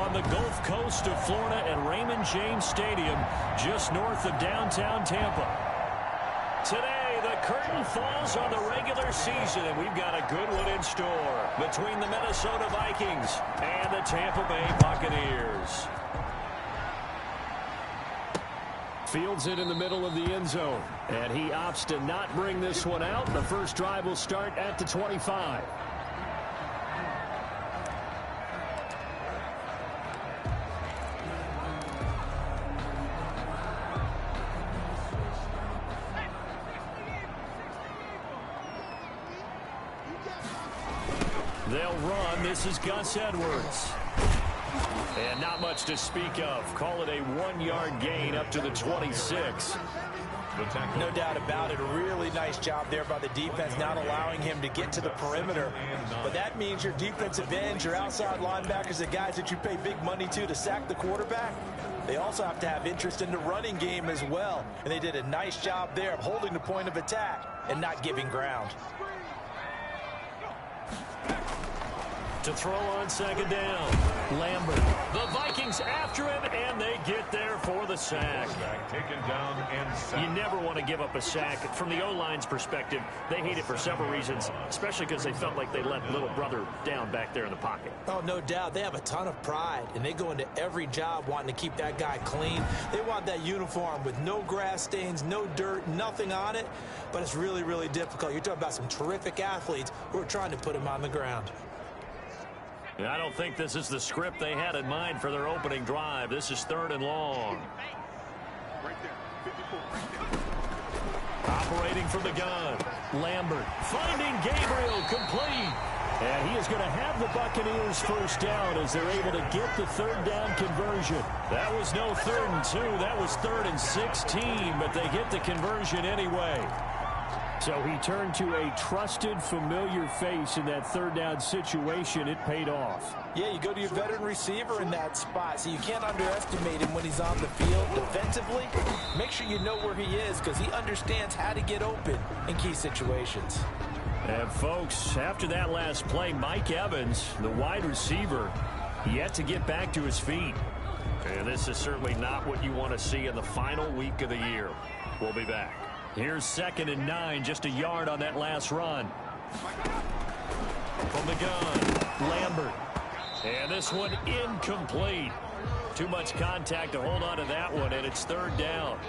on the Gulf Coast of Florida at Raymond James Stadium, just north of downtown Tampa. Today, the curtain falls on the regular season, and we've got a good one in store between the Minnesota Vikings and the Tampa Bay Buccaneers. Fields it in the middle of the end zone, and he opts to not bring this one out. The first drive will start at the 25. They'll run. This is Gus Edwards. And not much to speak of. Call it a 1-yard gain up to the 26. No doubt about it. A really nice job there by the defense, not allowing him to get to the perimeter. But that means your defensive ends, your outside linebackers, the guys that you pay big money to sack the quarterback, they also have to have interest in the running game as well. And they did a nice job there of holding the point of attack and not giving ground. To throw on second down, Lambert. The Vikings after him, and they get there for the sack. Taken down and sacked. You never want to give up a sack. From the O-line's perspective, they hate it for several reasons, especially because they felt like they let little brother down back there in the pocket. Oh, no doubt. They have a ton of pride, and they go into every job wanting to keep that guy clean. They want that uniform with no grass stains, no dirt, nothing on it, but it's really, really difficult. You're talking about some terrific athletes who are trying to put him on the ground. I don't think this is the script they had in mind for their opening drive. This is 3rd and long. Operating from the gun, Lambert finding Gabriel complete. And he is going to have the Buccaneers first down as they're able to get the 3rd down conversion. That was no 3rd and 2. That was 3rd and 16, but they get the conversion anyway. So he turned to a trusted, familiar face in that 3rd down situation. It paid off. Yeah, you go to your veteran receiver in that spot, so you can't underestimate him when he's on the field defensively. Make sure you know where he is because he understands how to get open in key situations. And, folks, after that last play, Mike Evans, the wide receiver, yet to get back to his feet. And this is certainly not what you want to see in the final week of the year. We'll be back. Here's 2nd and 9, just a yard on that last run. From the gun, Lambert. And this one incomplete. Too much contact to hold on to that one, and it's 3rd down.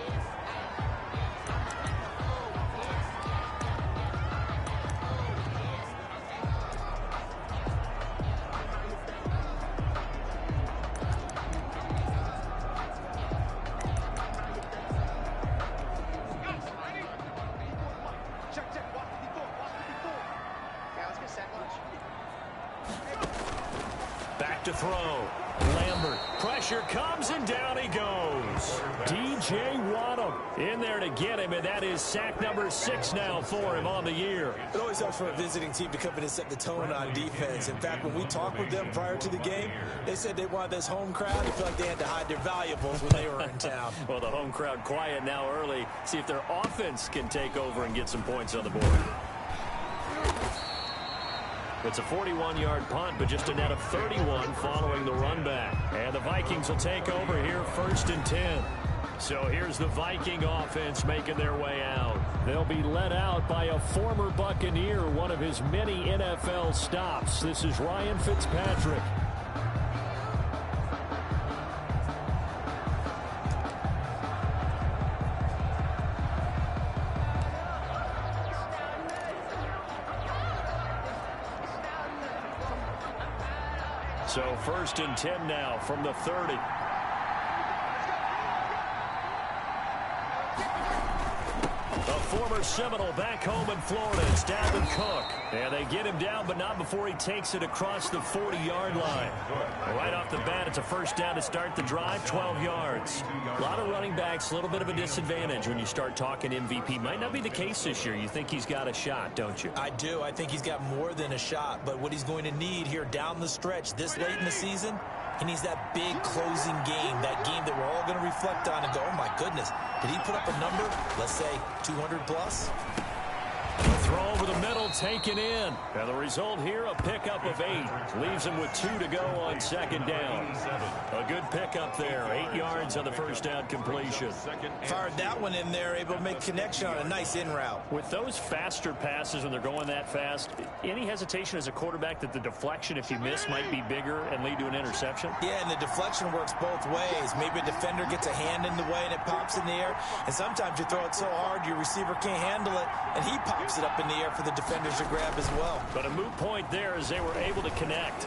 Back to throw. Lambert. Pressure comes, and down he goes. DJ Waddle in there to get him, and that is sack number 6 now for him on the year. It always helps for a visiting team to come in and set the tone on defense. In fact, when we talked with them prior to the game, they said they wanted this home crowd to feel like they had to hide their valuables when they were in town. Well, the home crowd quiet now early. See if their offense can take over and get some points on the board. It's a 41-yard punt, but just a net of 31 following the run back. And the Vikings will take over here 1st and 10. So here's the Viking offense making their way out. They'll be led out by a former Buccaneer, one of his many NFL stops. This is Ryan Fitzpatrick. So 1st and 10 now from the 30. A former Seminole back home in Florida. It's Dalvin Cook. And they get him down, but not before he takes it across the 40-yard line. Right off the bat, it's a 1st down to start the drive, 12 yards. A lot of running backs, a little bit of a disadvantage when you start talking MVP. Might not be the case this year. You think he's got a shot, don't you? I do. I think he's got more than a shot. But what he's going to need here down the stretch this late in the season, he needs that big closing game, that game that we're all going to reflect on and go, oh, my goodness, did he put up a number, let's say 200 plus? Throw over the middle, taken in. And the result here, a pickup of 8. Leaves him with 2 to go on second down. A good pickup there. 8 yards on the first down completion. Fired that one in there, able to make connection on a nice in route. With those faster passes when they're going that fast, any hesitation as a quarterback that the deflection, if you miss, might be bigger and lead to an interception? Yeah, and the deflection works both ways. Maybe a defender gets a hand in the way and it pops in the air. And sometimes you throw it so hard your receiver can't handle it, and he pops it up in the air for the defenders to grab as well. But a moot point there as they were able to connect.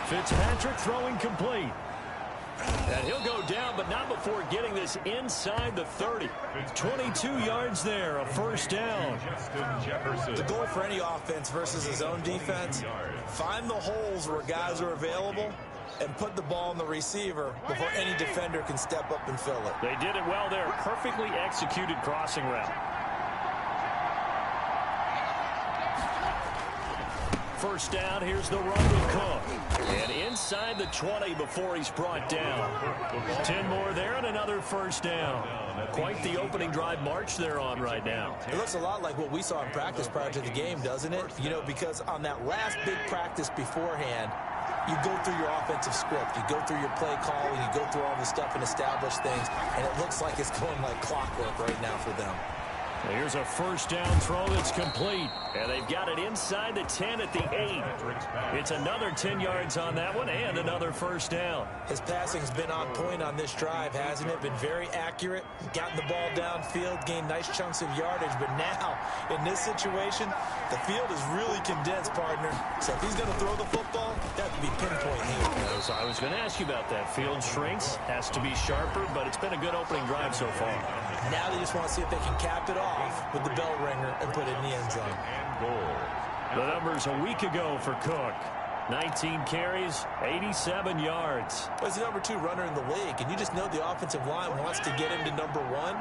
Fitzpatrick throwing complete. And he'll go down, but not before getting this inside the 30. 22 yards there, a first down. The goal for any offense versus his own defense, find the holes where guys are available and put the ball on the receiver before any defender can step up and fill it. They did it well there. Perfectly executed crossing route. First down, here's the run with Cook. And inside the 20 before he's brought down. 10 more there and another first down. Quite the opening drive march they're on right now. It looks a lot like what we saw in practice prior to the game, doesn't it? You know, because on that last big practice beforehand, you go through your offensive script, you go through your play calling, you go through all the stuff and establish things, and it looks like it's going like clockwork right now for them. Here's a first down throw that's complete. And they've got it inside the 10 at the 8. It's another 10 yards on that one and another first down. His passing's been on point on this drive, hasn't it? Been very accurate, gotten the ball downfield, gained nice chunks of yardage. But now, in this situation, the field is really condensed, partner. So if he's going to throw the football, that could be pinpoint here. So I was going to ask you about that. Field shrinks, has to be sharper, but it's been a good opening drive so far. Now they just want to see if they can cap it off with the bell ringer and put it in the end zone. The numbers a week ago for Cook. 19 carries, 87 yards. Well, he's the number 2 runner in the league, and you just know the offensive line wants to get him to number 1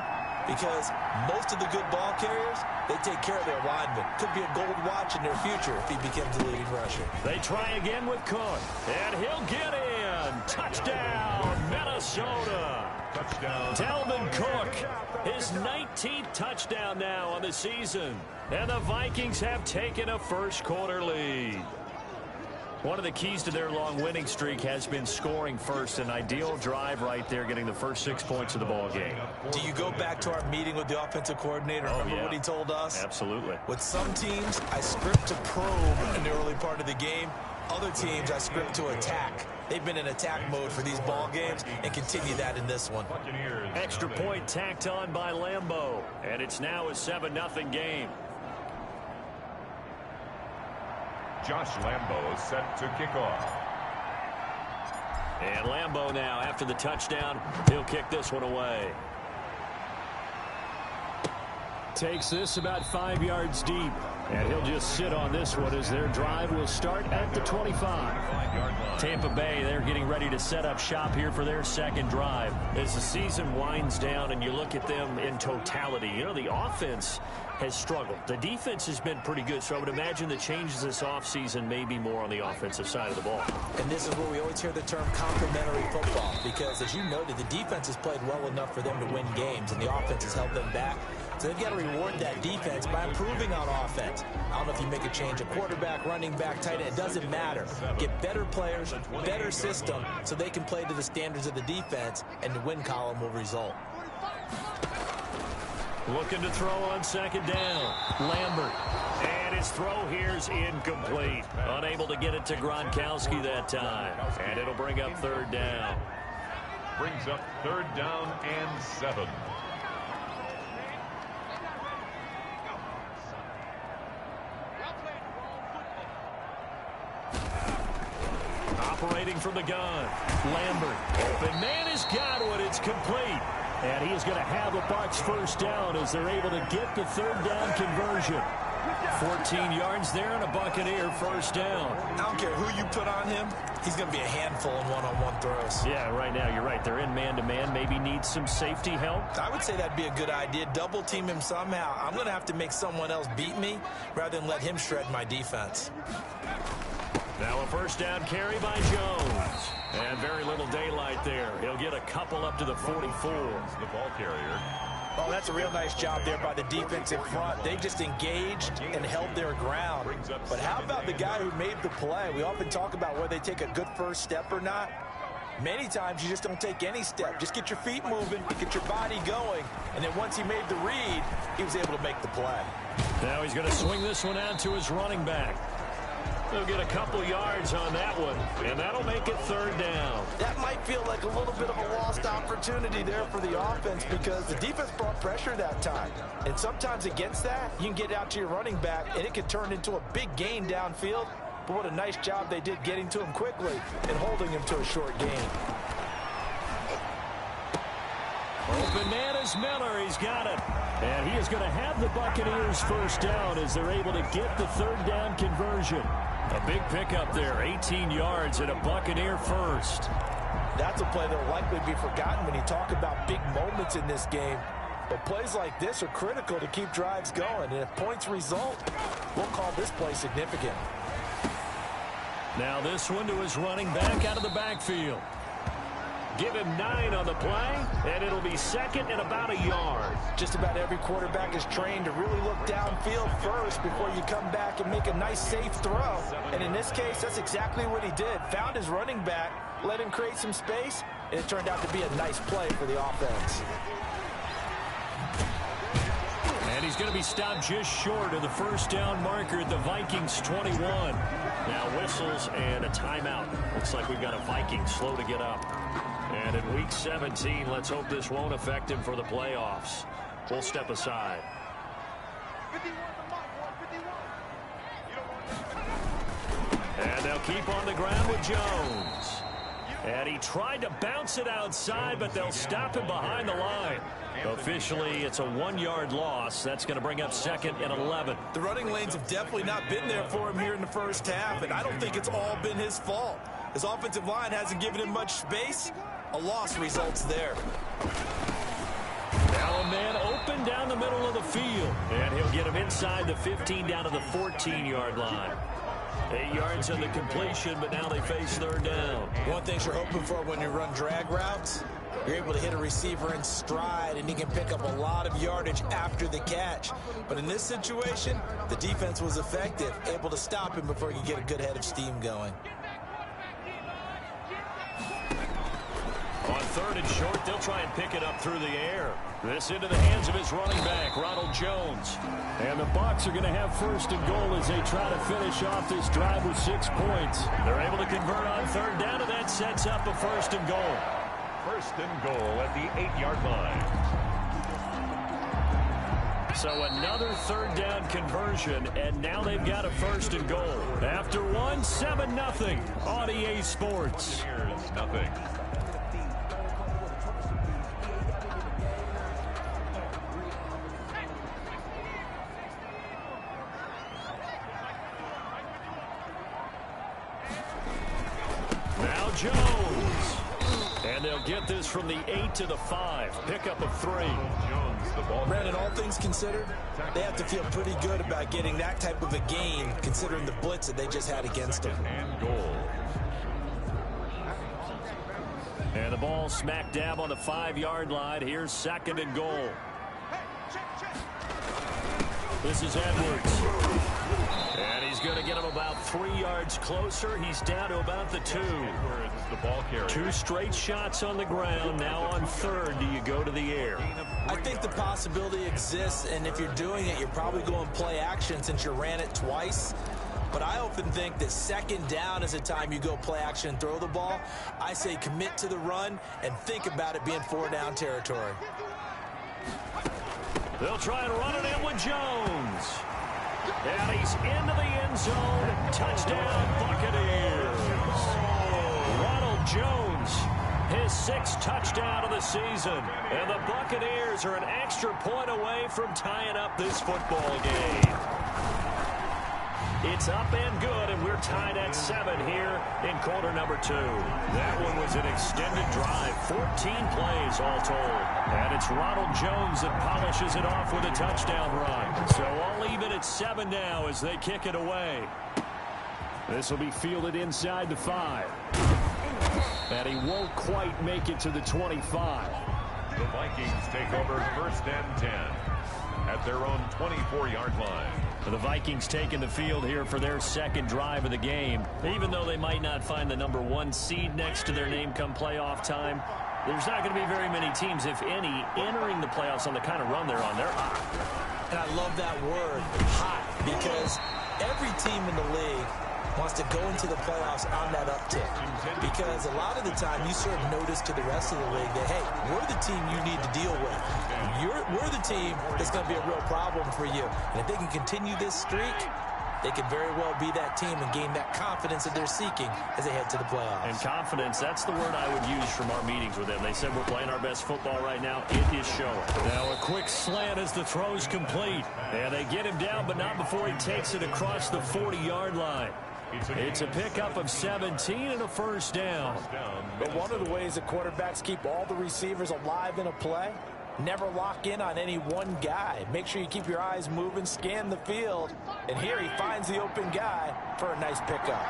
because most of the good ball carriers, they take care of their linemen. Could be a gold watch in their future if he becomes the leading rusher. They try again with Cook, and he'll get in. Touchdown, Minnesota. Touchdown. Dalvin Cook, his 19th touchdown now on the season. And the Vikings have taken a first-quarter lead. One of the keys to their long winning streak has been scoring first. An ideal drive right there, getting the first 6 points of the ball game. Do you go back to our meeting with the offensive coordinator? Remember what he told us? Absolutely. With some teams, I script to probe in the early part of the game. Other teams, I script to attack. They've been in attack mode for these ball games and continue that in this one. Extra point tacked on by Lambeau. And it's now a 7-0 game. Josh Lambeau is set to kick off. And Lambeau now, after the touchdown, he'll kick this one away. Takes this about 5 yards deep. And he'll just sit on this one as their drive will start at the 25. Tampa Bay, they're getting ready to set up shop here for their second drive. As the season winds down and you look at them in totality, you know, the offense has struggled. The defense has been pretty good, so I would imagine the changes this offseason may be more on the offensive side of the ball. And this is where we always hear the term complementary football, because as you noted, the defense has played well enough for them to win games, and the offense has held them back. So they've got to reward that defense by improving on offense. I don't know if you make a change, a quarterback, running back, tight end, it doesn't matter. Get better players, better system, so they can play to the standards of the defense, and the win column will result. Looking to throw on second down. Lambert. And his throw here's incomplete. Unable to get it to Gronkowski that time. And it'll bring up third down. Brings up 3rd down and 7. Operating from the gun. Lambert. Open man has got one. It's complete. And he is going to have the Bucs first down as they're able to get the third down conversion. 14 yards there and a Buccaneer first down. I don't care who you put on him. He's going to be a handful in one-on-one throws. Yeah, right now you're right. They're in man-to-man. Maybe need some safety help. I would say that'd be a good idea. Double team him somehow. I'm going to have to make someone else beat me rather than let him shred my defense. Now a first down carry by Jones. And very little daylight there. He'll get a couple up to the 44. The ball carrier. Oh, that's a real nice job there by the defense in front. They just engaged and held their ground. But how about the guy who made the play? We often talk about whether they take a good first step or not. Many times you just don't take any step. Just get your feet moving, get your body going, and then once he made the read, he was able to make the play. Now he's going to swing this one out to his running back. He'll get a couple yards on that one, and that'll make it third down. That might feel like a little bit of a lost opportunity there for the offense because the defense brought pressure that time. And sometimes against that, you can get out to your running back, and it can turn into a big gain downfield. But what a nice job they did getting to him quickly and holding him to a short gain. Open man is Miller. He's got it. And he is going to have the Buccaneers first down as they're able to get the third down conversion. A big pickup there, 18 yards and a Buccaneer first. That's a play that will likely be forgotten when you talk about big moments in this game. But plays like this are critical to keep drives going. And if points result, we'll call this play significant. Now this one to his running back out of the backfield. Give him 9 on the play, and it'll be second and about a yard. Just about every quarterback is trained to really look downfield first before you come back and make a nice, safe throw. And in this case, that's exactly what he did. Found his running back, let him create some space, and it turned out to be a nice play for the offense. And he's going to be stopped just short of the first down marker at the Vikings 21. Now whistles and a timeout. Looks like we've got a Viking slow to get up. And in Week 17, let's hope this won't affect him for the playoffs. We'll step aside. And they'll keep on the ground with Jones. And he tried to bounce it outside, but they'll stop him behind the line. Officially, it's a 1-yard loss. That's going to bring up second and 11. The running lanes have definitely not been there for him here in the first half, and I don't think it's all been his fault. His offensive line hasn't given him much space. A loss results there. Now a man open down the middle of the field, and he'll get him inside the 15 down to the 14-yard line. 8 yards on the completion, but now they face third down. One thing you're hoping for when you run drag routes, you're able to hit a receiver in stride, and he can pick up a lot of yardage after the catch. But in this situation, the defense was effective, able to stop him before he could get a good head of steam going. On third and short, they'll try and pick it up through the air. This into the hands of his running back, Ronald Jones. And the Bucs are going to have first and goal as they try to finish off this drive with 6 points. They're able to convert on third down, and that sets up a first and goal. First and goal at the 8-yard line. So another third down conversion, and now they've got a first and goal. After one, 7-0 on EA Sports. Here's nothing. Now Jones. And they'll get this from the 8 to the 5. Pickup of 3. Jones, the ball. Brandon, all things considered, they have to feel pretty good about getting that type of a gain, considering the blitz that they just had against them. And goal. And the ball smack dab on the 5-yard line. Here's second and goal. This is Edwards. And he's going to get him about 3 yards closer. He's down to about the 2. Edwards, the ball carrier. 2 straight shots on the ground. Now on third, do you go to the air? I think the possibility exists, and if you're doing it, you're probably going play action since you ran it twice. But I often think that second down is the time you go play action and throw the ball. I say commit to the run and think about it being 4-down territory. They'll try and run it in with Jones. And he's into the end zone. Touchdown, Buccaneers. Ronald Jones, his 6th touchdown of the season. And the Buccaneers are an extra point away from tying up this football game. It's up and good, and we're tied at 7 here in quarter number 2. That one was an extended drive, 14 plays all told. And it's Ronald Jones that polishes it off with a touchdown run. So all even at 7 now as they kick it away. This will be fielded inside the 5. And he won't quite make it to the 25. The Vikings take over 1st and 10 at their own 24-yard line. The Vikings taking the field here for their second drive of the game. Even though they might not find the #1 seed next to their name come playoff time, there's not going to be very many teams, if any, entering the playoffs on the kind of run they're on. They're hot. And I love that word, hot, because every team in the league wants to go into the playoffs on that uptick. Because a lot of the time you serve notice to the rest of the league that, hey, we're the team you need to deal with. We're the team that's going to be a real problem for you. And if they can continue this streak, they could very well be that team and gain that confidence that they're seeking as they head to the playoffs. And confidence, that's the word I would use from our meetings with them. They said we're playing our best football right now. It is showing. Now a quick slant as the throw's complete. And they get him down, but not before he takes it across the 40-yard line. It's a pickup of 17 and a first down. But one of the ways that quarterbacks keep all the receivers alive in a play, never lock in on any one guy. Make sure you keep your eyes moving, scan the field. And here he finds the open guy for a nice pickup.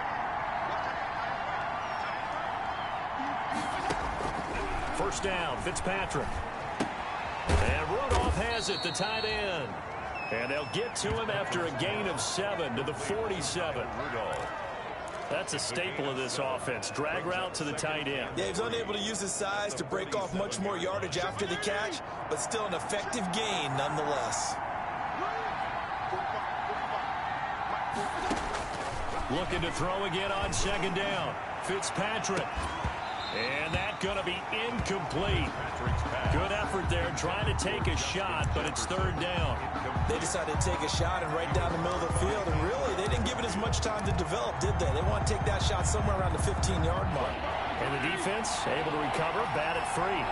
First down, Fitzpatrick. And Rudolph has it, the tight end. And they'll get to him after a gain of 7 to the 47. That's a staple of this offense. Drag route to the tight end. Yeah, he's unable to use his size to break off much more yardage after the catch, but still an effective gain nonetheless. Looking to throw again on second down. Fitzpatrick. And that's going to be incomplete. Good effort there, trying to take a shot, but it's third down. They decided to take a shot and right down the middle of the field, and really, they didn't give it as much time to develop, did they? They want to take that shot somewhere around the 15-yard mark. And the defense able to recover, bat it free.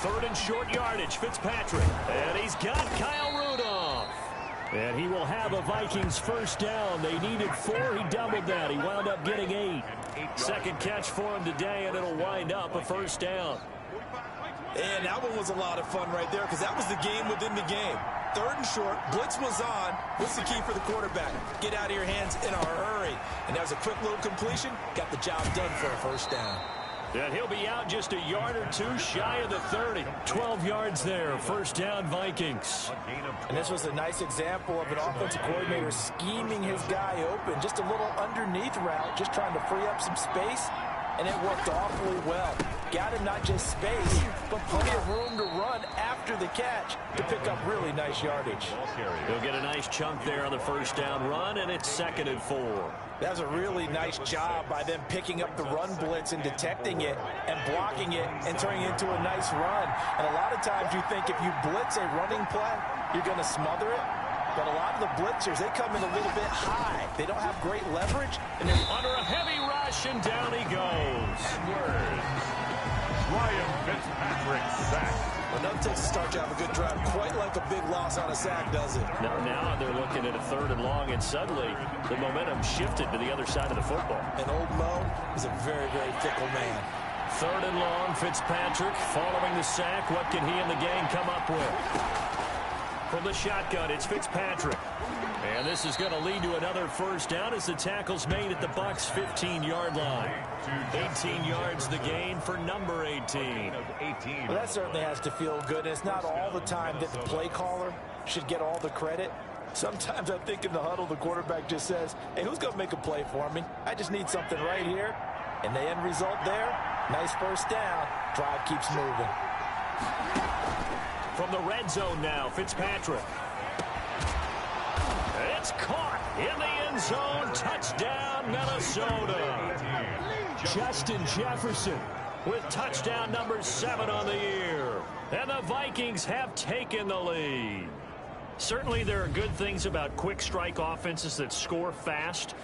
Third and short yardage, Fitzpatrick. And he's got Kyle Rudolph. And he will have a Vikings first down. They needed 4. He doubled that. He wound up getting 8. Second catch for him today, and it'll wind up a first down. And that one was a lot of fun right there because that was the game within the game. Third and short, blitz was on. What's the key for the quarterback? Get out of your hands in a hurry. And that was a quick little completion. Got the job done for a first down. And he'll be out just a yard or two shy of the 30. 12 yards there. First down, Vikings. And this was a nice example of an offensive coordinator scheming his guy open. Just a little underneath route, just trying to free up some space. And it worked awfully well. Got him not just space, but plenty of room to run after the catch to pick up really nice yardage. He'll get a nice chunk there on the first down run, and it's 2nd and 4. That was a really nice job by them picking up the run blitz and detecting it and blocking it and turning it into a nice run. And a lot of times you think if you blitz a running play, you're going to smother it. But a lot of the blitzers, they come in a little bit high. They don't have great leverage, and they're under a heavy rush, and down he goes. Ryan Fitzpatrick sacked. Well, nothing takes a start to have a good drive quite like a big loss on a sack, does it? Now they're looking at a 3rd and long, and suddenly the momentum shifted to the other side of the football. And old Mo is a very, very fickle man. 3rd and long, Fitzpatrick following the sack. What can he and the gang come up with? From the shotgun, it's Fitzpatrick. And this is going to lead to another first down as the tackle's made at the Bucs' 15-yard line. 18 yards the gain for number 18. Well, that certainly has to feel good. And it's not all the time that the play caller should get all the credit. Sometimes I think in the huddle, the quarterback just says, hey, who's going to make a play for me? I just need something right here. And the end result there, nice first down. Drive keeps moving. From the red zone now, Fitzpatrick. It's caught in the end zone. Touchdown, Minnesota. Justin Jefferson with touchdown number 7 on the year. And the Vikings have taken the lead. Certainly there are good things about quick strike offenses that score fast,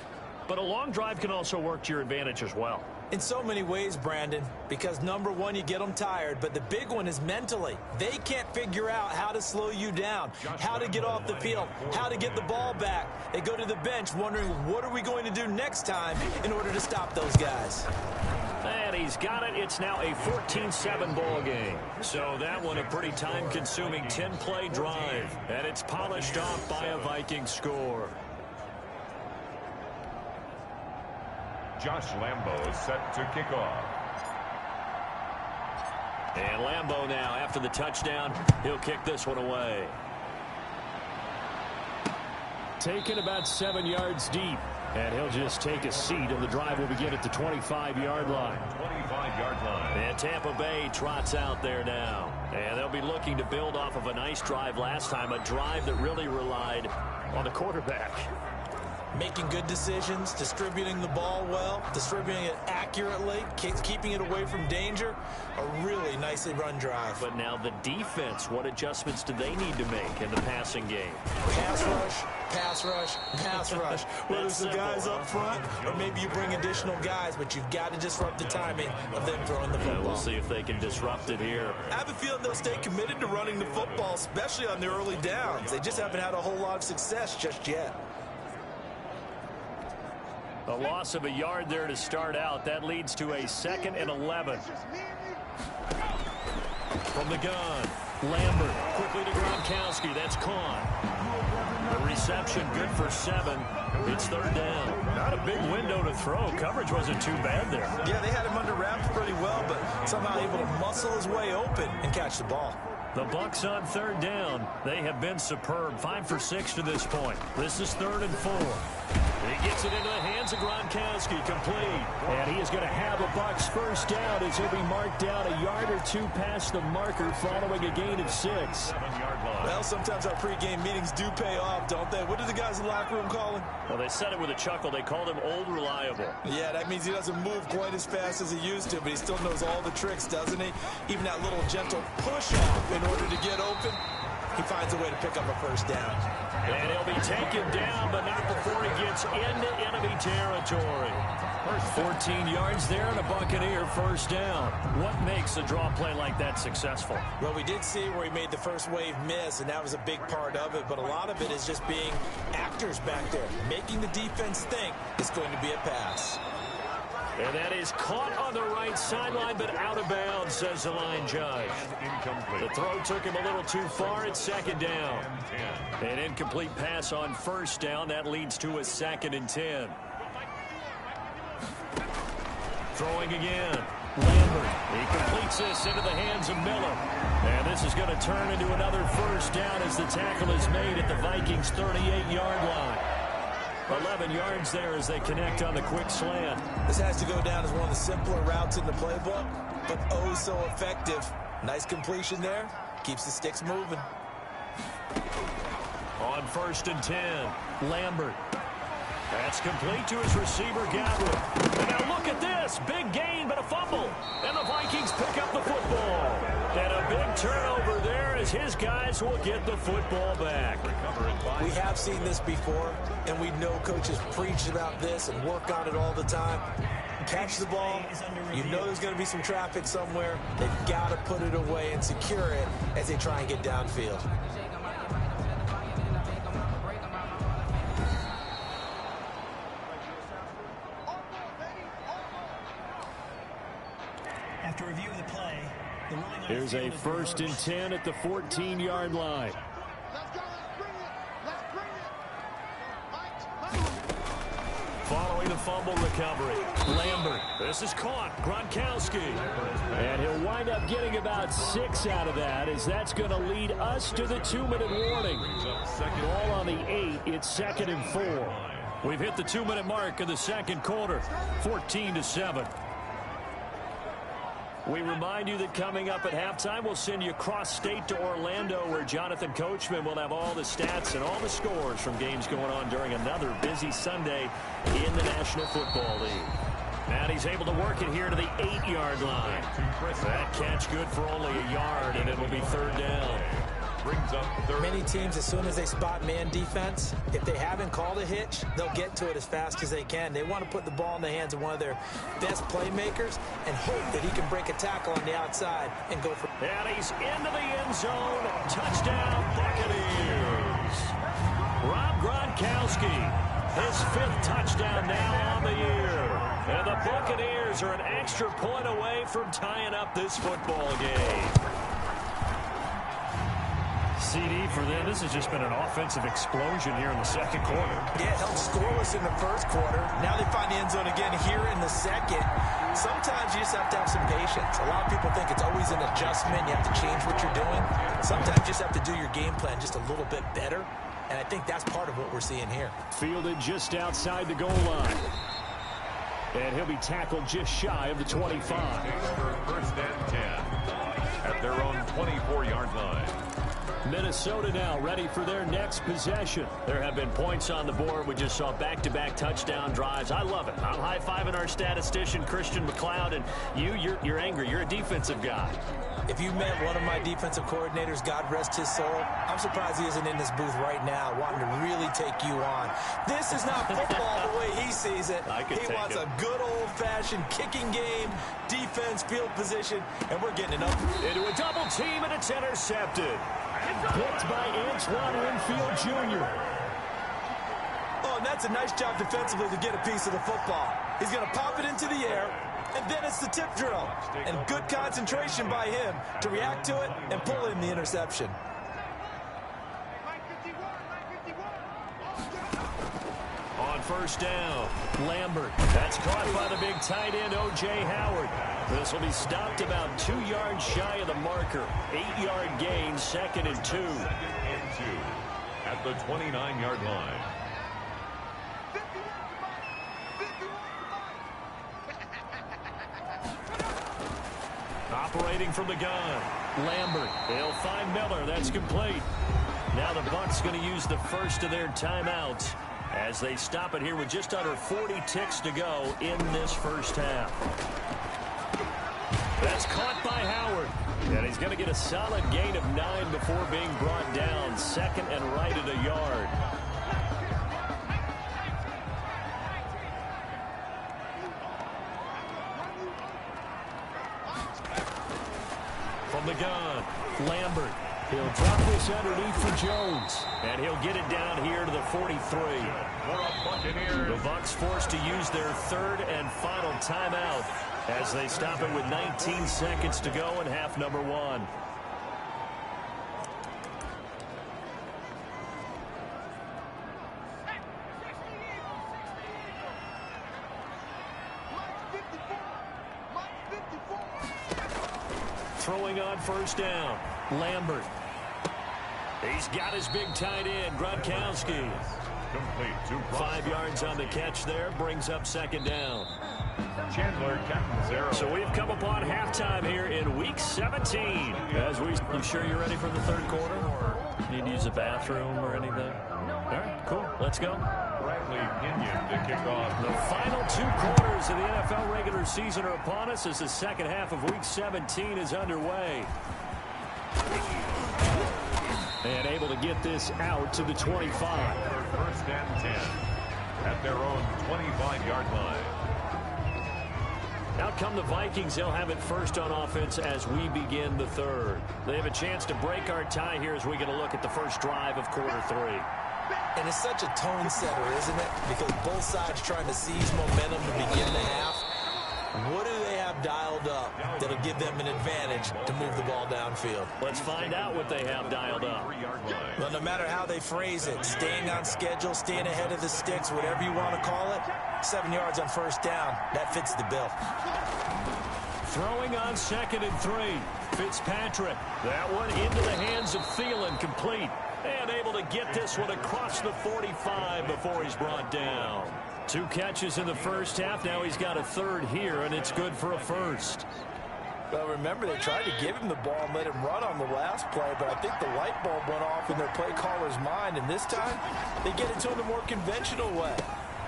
but a long drive can also work to your advantage as well. In so many ways, Brandon, because number one, you get them tired, but the big one is mentally. They can't figure out how to slow you down, how to get off the field, how to get the ball back. They go to the bench wondering, what are we going to do next time in order to stop those guys? And he's got it. It's now a 14-7 ball game. So that one a pretty time-consuming 10-play drive. And it's polished off by a Viking score. Josh Lambo is set to kick off. And Lambo now, after the touchdown, he'll kick this one away. Taken about 7 yards deep. And he'll just take a seat, and the drive will begin at the 25-yard line. 25-yard line. And Tampa Bay trots out there now. And they'll be looking to build off of a nice drive last time, a drive that really relied on the quarterback. Making good decisions, distributing the ball well, distributing it accurately, keeping it away from danger. A really nicely run drive. But now the defense, what adjustments do they need to make in the passing game? Pass rush, pass rush, pass rush. Whether it's the guys up front or maybe you bring additional guys, but you've got to disrupt the timing of them throwing the football. We'll see if they can disrupt it here. I have a feeling they'll stay committed to running the football, especially on their early downs. They just haven't had a whole lot of success just yet. A loss of a yard there to start out. That leads to a 2nd and 11. From the gun, Lambert quickly to Gronkowski. That's caught. The reception good for 7. It's 3rd down. Not a big window to throw. Coverage wasn't too bad there. Yeah, they had him under wraps pretty well, but somehow able to muscle his way open and catch the ball. The Bucs on 3rd down. They have been superb. 5 for 6 to this point. This is 3rd and 4. He gets it into the hands of Gronkowski, complete. And he is going to have a Bucs first down as he'll be marked down a yard or 2 past the marker following a gain of 6. 7-yard line. Well, sometimes our pregame meetings do pay off, don't they? What do the guys in the locker room call him? Well, they said it with a chuckle. They called him Old Reliable. Yeah, that means he doesn't move quite as fast as he used to, but he still knows all the tricks, doesn't he? Even that little gentle push-off in order to get open. He finds a way to pick up a first down. And he'll be taken down, but not before he gets into enemy territory. 14 yards there and a Buccaneer first down. What makes a draw play like that successful? Well, we did see where he made the first wave miss, and that was a big part of it. But a lot of it is just being actors back there, making the defense think it's going to be a pass. And that is caught on the right sideline, but out of bounds, says the line judge. Incomplete. The throw took him a little too far. It's 2nd down. An incomplete pass on 1st down. That leads to a 2nd and 10. Throwing again. Lambert. He completes this into the hands of Miller. And this is going to turn into another first down as the tackle is made at the Vikings' 38-yard line. 11 yards there as they connect on the quick slant. This has to go down as one of the simpler routes in the playbook, but oh so effective. Nice completion there. Keeps the sticks moving. On 1st and 10, Lambert. That's complete to his receiver, Gabriel. And now look at this. Big gain, but a fumble. And the Vikings pick up the football. And a big turnover there as his guys will get the football back. We have seen this before, and we know coaches preach about this and work on it all the time. Catch the ball. You know there's going to be some traffic somewhere. They've got to put it away and secure it as they try and get downfield. After review of the play, the ruling on Here's a 1st and 10 at the 14-yard line. Following the fumble recovery, Lambert. This is caught. Gronkowski. And he'll wind up getting about 6 out of that as that's going to lead us to the 2-minute warning. Ball on the 8. It's 2nd and 4. We've hit the 2-minute mark in the 2nd quarter. 14-7. We remind you that coming up at halftime, we'll send you cross-state to Orlando, where Jonathan Coachman will have all the stats and all the scores from games going on during another busy Sunday in the National Football League. And he's able to work it here to the 8-yard line. That catch good for only a yard, and it'll be 3rd down. Brings up 3rd. Many teams, as soon as they spot man defense, if they haven't called a hitch, they'll get to it as fast as they can. They want to put the ball in the hands of one of their best playmakers and hope that he can break a tackle on the outside and go for it. And he's into the end zone. Touchdown, Buccaneers. Rob Gronkowski, his 5th touchdown now on the year. And the Buccaneers are an extra point away from tying up this football game. CD for them. This has just been an offensive explosion here in the second quarter. Yeah, held scoreless in the first quarter. Now they find the end zone again here in the second. Sometimes you just have to have some patience. A lot of people think it's always an adjustment. You have to change what you're doing. Sometimes you just have to do your game plan just a little bit better. And I think that's part of what we're seeing here. Fielded just outside the goal line. And he'll be tackled just shy of the 25. First and 10 at their own 24-yard line. Minnesota now ready for their next possession. There have been points on the board. We just saw back-to-back touchdown drives. I love it. I'm high-fiving our statistician, Christian McLeod, and you're angry. You're a defensive guy. If you met one of my defensive coordinators, God rest his soul, I'm surprised he isn't in this booth right now wanting to really take you on. This is not football the way he sees it. He wants a good old-fashioned kicking game, defense, field position, and we're getting it up. Into a double team, and it's intercepted. Picked by Antoine Winfield Jr. Oh, and that's a nice job defensively to get a piece of the football. He's going to pop it into the air, and then it's the tip drill. And good concentration by him to react to it and pull in the interception. On first down, Lambert. That's caught by the big tight end, O.J. Howard. This will be stopped about 2 yards shy of the marker. 8-yard gain, 2nd and 2. At the 29-yard line. Operating from the gun, Lambert. They'll find Miller. That's complete. Now the Bucs going to use the first of their timeouts as they stop it here with just under 40 ticks to go in this first half. That's caught by Howard. And he's going to get a solid gain of 9 before being brought down. 2nd and right at a yard. From the gun, Lambert. He'll drop this underneath for Jones. And he'll get it down here to the 43. The Bucs forced to use their 3rd and final timeout as they stop it with 19 seconds to go in half number 1. Throwing on first down, Lambert. He's got his big tight end, Gronkowski. Complete to 5 yards on the catch there, brings up 2nd down. Chandler Catanzaro. So we've come upon halftime here in Week 17. You sure you're ready for the third quarter? Need to use a bathroom or anything? All right, cool. Let's go. Bradley Pinion to kick off. The final 2 quarters of the NFL regular season are upon us as the second half of Week 17 is underway. And able to get this out to the 25. First and 10 at their own 25-yard line. Out come the Vikings. They'll have it first on offense as we begin the third. They have a chance to break our tie here as we get a look at the first drive of quarter 3. And it's such a tone setter, isn't it? Because both sides trying to seize momentum to begin the half. What do they have dialed up that'll give them an advantage to move the ball downfield? Let's find out what they have dialed up. Well, no matter how they phrase it, staying on schedule, staying ahead of the sticks, whatever you want to call it, 7 yards on first down, that fits the bill. Throwing on 2nd and 3. Fitzpatrick. That one into the hands of Thielen, complete. And able to get this one across the 45 before he's brought down. 2 catches in the first half. Now he's got a 3rd here, and it's good for a first. Well, remember, they tried to give him the ball and let him run on the last play, but I think the light bulb went off in their play caller's mind, and this time they get it to him the more conventional way,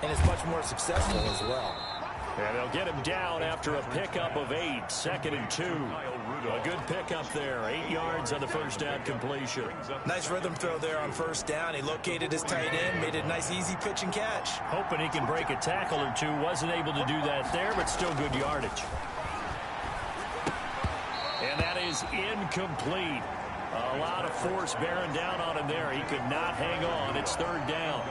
and it's much more successful as well. And they'll get him down after a pickup of 8, 2nd and 2. A good pickup there, 8 yards on the first down completion. Nice rhythm throw there on first down. He located his tight end, made it a nice easy pitch and catch. Hoping he can break a tackle or two. Wasn't able to do that there, but still good yardage. And that is incomplete. A lot of force bearing down on him there. He could not hang on. It's 3rd down.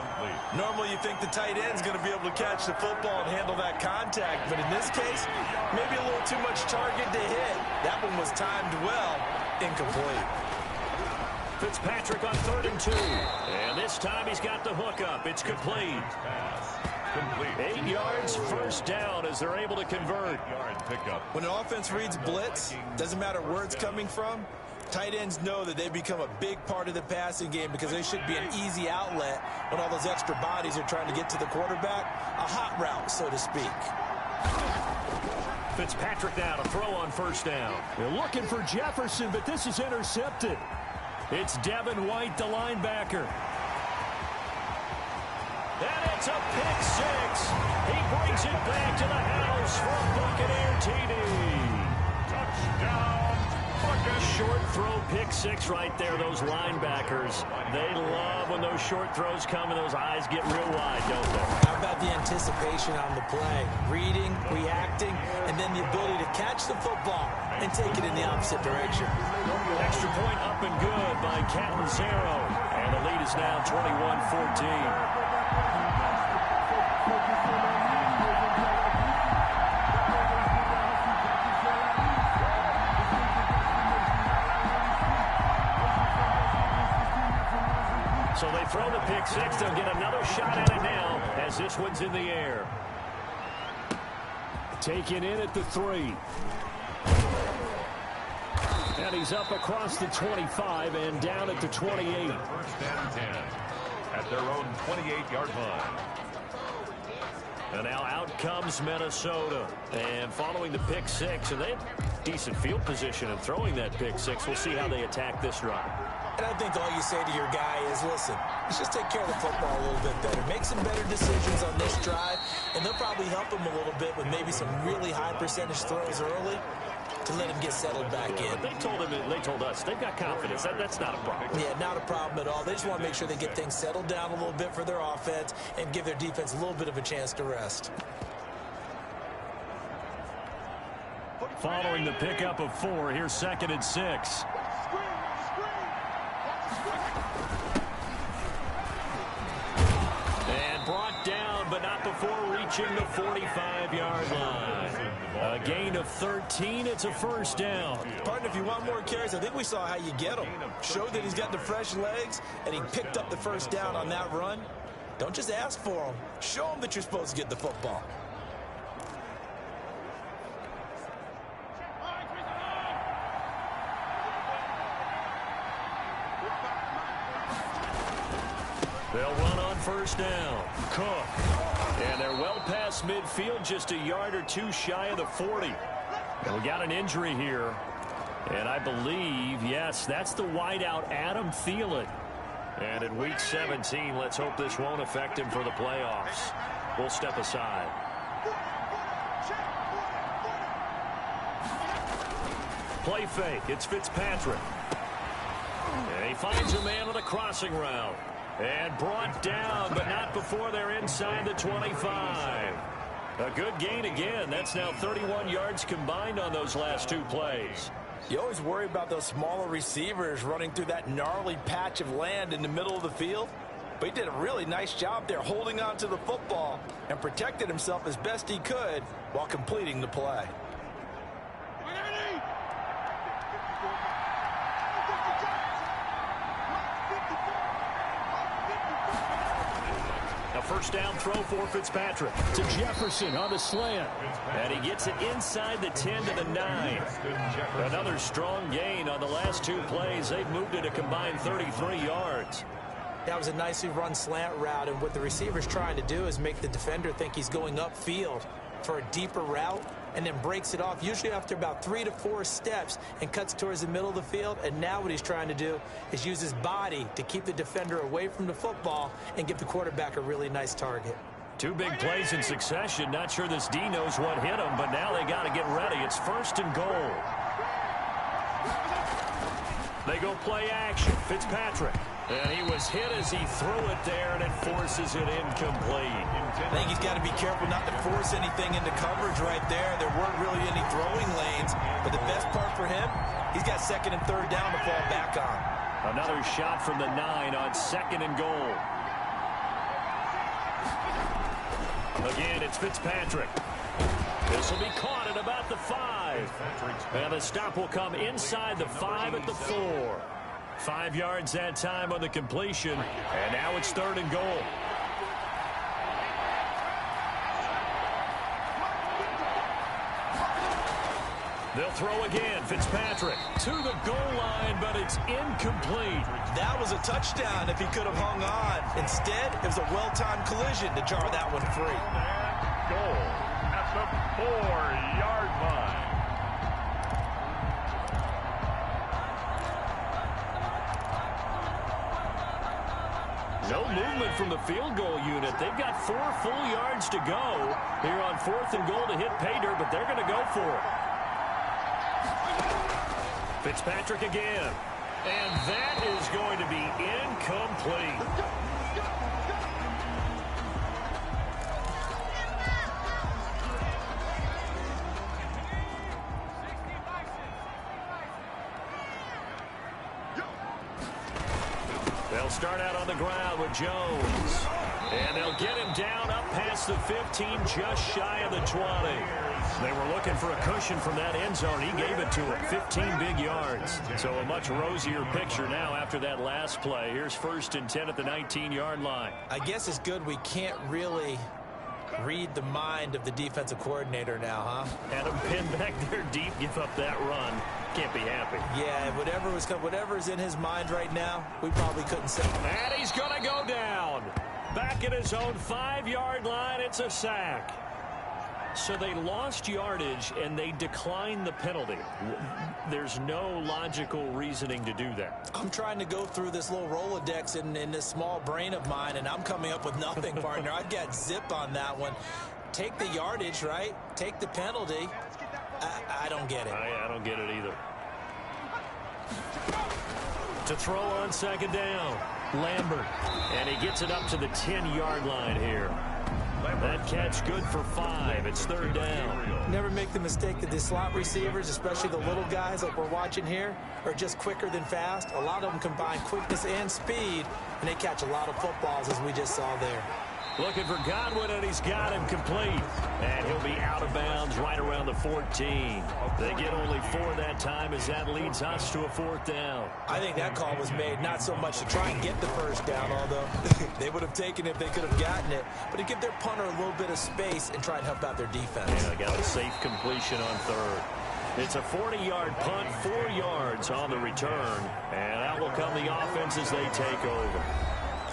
Normally you think the tight end's going to be able to catch the football and handle that contact, but in this case, maybe a little too much target to hit. That one was timed well, incomplete. Fitzpatrick on 3rd and 2. And this time he's got the hook up. It's complete. 8 yards, first down as they're able to convert. When an offense reads blitz, doesn't matter where it's coming from, tight ends know that they become a big part of the passing game because they should be an easy outlet when all those extra bodies are trying to get to the quarterback. A hot route, so to speak. Fitzpatrick now to throw on 1st down. They're looking for Jefferson, but this is intercepted. It's Devin White, the linebacker. And it's a pick 6. He brings it back to the house for a Buccaneer TD. Touchdown, Buccaneers. Short throw pick 6 right there, those linebackers. They love when those short throws come and those eyes get real wide, don't they? How about the anticipation on the play? Reading, reacting, and then the ability to catch the football and take it in the opposite direction. Extra point up and good by Catanzaro. And the lead is now 21-14. So they throw the pick 6. They'll get another shot at it now as this one's in the air. Taken in at the 3. And he's up across the 25 and down at the 28. 1st and 10 at their own 28-yard line. And now out comes Minnesota. And following the pick 6, and they have decent field position in throwing that pick 6. We'll see how they attack this drive. And I think all you say to your guy is, listen, let's just take care of the football a little bit better. Make some better decisions on this drive, and they'll probably help him a little bit with maybe some really high percentage throws early to let him get settled back in. But they told us they've got confidence. That's not a problem. Yeah, not a problem at all. They just want to make sure they get things settled down a little bit for their offense and give their defense a little bit of a chance to rest. Following the pickup of 4, here's 2nd and 6. And brought down, but not before reaching the 45-yard line. A gain of 13. It's a 1st down. Partner, if you want more carries, I think we saw how you get him. Showed that he's got the fresh legs, and he picked up the 1st down on that run. Don't just ask for him. Show him that you're supposed to get the football. They'll run on 1st down. Cook. And they're well past midfield, just a yard or 2 shy of the 40. And we got an injury here. And I believe, yes, that's the wideout, Adam Thielen. And in week 17, let's hope this won't affect him for the playoffs. We'll step aside. Play fake. It's Fitzpatrick. And he finds a man on the crossing route. And brought down, but not before they're inside the 25. A good gain again. That's now 31 yards combined on those last 2 plays. You always worry about those smaller receivers running through that gnarly patch of land in the middle of the field. But he did a really nice job there holding on to the football and protected himself as best he could while completing the play. A 1st down throw for Fitzpatrick to Jefferson on the slant. And he gets it inside the 10 to the 9. Another strong gain on the last 2 plays. They've moved it a combined 33 yards. That was a nicely run slant route, and what the receiver's trying to do is make the defender think he's going upfield for a deeper route, and then breaks it off, usually after about 3 to 4 steps, and cuts towards the middle of the field. And now what he's trying to do is use his body to keep the defender away from the football and give the quarterback a really nice target. 2 big plays in succession. Not sure this D knows what hit him, but now they got to get ready. It's 1st and goal. They go play action. Fitzpatrick. And he was hit as he threw it there, and it forces it incomplete. I think he's got to be careful not to force anything into coverage right there. There weren't really any throwing lanes, but the best part for him, he's got 2nd and 3rd down to fall back on. Another shot from the 9 on 2nd and goal. Again, it's Fitzpatrick. This will be caught at about the 5. And the stop will come inside the 5 at the 4. 5 yards that time on the completion, and now it's 3rd and goal. They'll throw again. Fitzpatrick to the goal line, but it's incomplete. That was a touchdown if he could have hung on. Instead, it was a well-timed collision to jar that one free. Goal at the 4-yard line. No movement from the field goal unit. They've got 4 full yards to go here on 4th and goal to hit pay dirt, but they're going to go for it. Fitzpatrick again. And that is going to be incomplete. They'll start out on the ground with Jones. And they'll get him down up past the 15, just shy of the 20. They were looking for a cushion from that end zone. He gave it to him. 15 big yards. So a much rosier picture now after that last play. Here's 1st and 10 at the 19-yard line. I guess it's good we can't really read the mind of the defensive coordinator now, huh? Had him pinned back there deep, give up that run. Can't be happy. Yeah, whatever's in his mind right now, we probably couldn't say. And he's going to go down. Back at his own 5-yard line, it's a sack. So they lost yardage, and they declined the penalty. There's no logical reasoning to do that. I'm trying to go through this little Rolodex in this small brain of mine, and I'm coming up with nothing, partner. I've got zip on that one. Take the yardage, right? Take the penalty. I don't get it. I don't get it either. To throw on 2nd down, Lambert. And he gets it up to the 10-yard line here. That catch good for 5. It's 3rd down. Never make the mistake that the slot receivers, especially the little guys like we're watching here, are just quicker than fast. A lot of them combine quickness and speed, and they catch a lot of footballs, as we just saw there. Looking for Godwin, and he's got him complete. And he'll be out of bounds right around the 14. They get only 4 that time as that leads us to a 4th down. I think that call was made not so much to try and get the 1st down, although they would have taken it if they could have gotten it, but to give their punter a little bit of space and try and help out their defense. Yeah, got a safe completion on 3rd. It's a 40-yard punt, 4 yards on the return, and out will come the offense as they take over.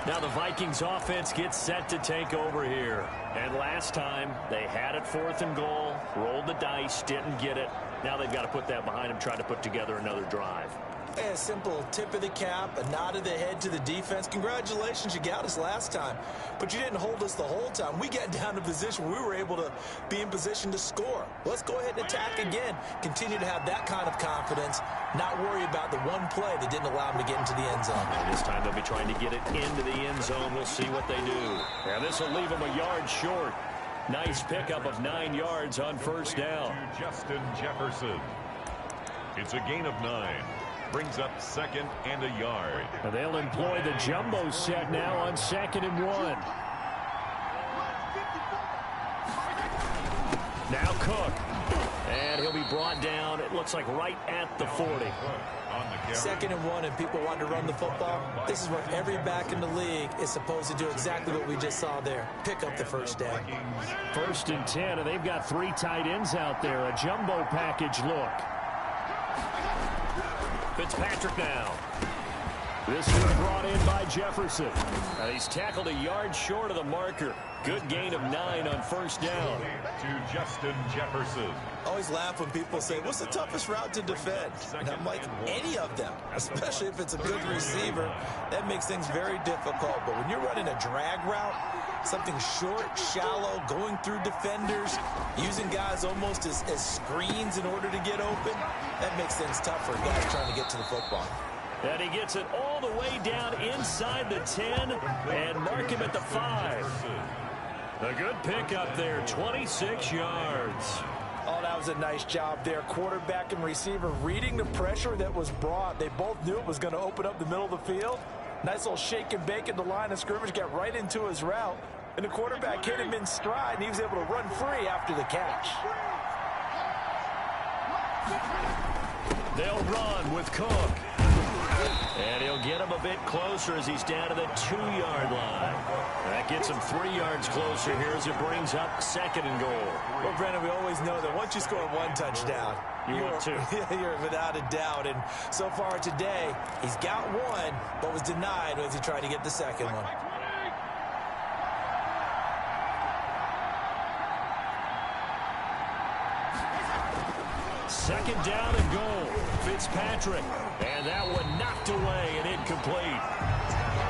Now the Vikings offense gets set to take over here. And last time, they had it 4th and goal, rolled the dice, didn't get it. Now they've got to put that behind them, try to put together another drive. A simple tip of the cap, a nod of the head to the defense. Congratulations, you got us last time. But you didn't hold us the whole time. We got down to position where we were able to be in position to score. Let's go ahead and attack again. Continue to have that kind of confidence. Not worry about the one play that didn't allow them to get into the end zone. And this time they'll be trying to get it into the end zone. We'll see what they do. And this will leave them a yard short. Nice pickup of 9 yards on 1st down. To Justin Jefferson. It's a gain of 9. Brings up 2nd and a yard. And they'll employ the jumbo set now on 2nd and 1. Now Cook. And he'll be brought down, it looks like right at the 40. 2nd and 1, and people want to run the football. This is what every back in the league is supposed to do, exactly what we just saw there. Pick up the 1st down. 1st and 10, and they've got 3 tight ends out there. A jumbo package look. Fitzpatrick now. This is brought in by Jefferson. He's tackled a yard short of the marker. Good gain of 9 on 1st down. To Justin Jefferson. Always laugh when people say, what's the toughest route to defend? And I'm like, any of them, especially if it's a good receiver. That makes things very difficult. But when you're running a drag route, something short, shallow, going through defenders, using guys almost as screens in order to get open, that makes things tough for guys trying to get to the football. And he gets it all the way down inside the 10 and mark him at the 5. A good pickup there, 26 yards. Oh, that was a nice job there. Quarterback and receiver reading the pressure that was brought. They both knew it was going to open up the middle of the field. Nice little shake and bake at the line of scrimmage, got right into his route. And the quarterback hit him in stride, and he was able to run free after the catch. They'll run with Cook. And he'll get him a bit closer as he's down to the 2-yard line. That gets him 3 yards closer here as it brings up 2nd and goal. Well, Brandon, we always know that once you score 1 touchdown, you're without a doubt. And so far today, he's got 1, but was denied as he tried to get the 2nd one. Second down and goal. Fitzpatrick. And that one knocked away and incomplete.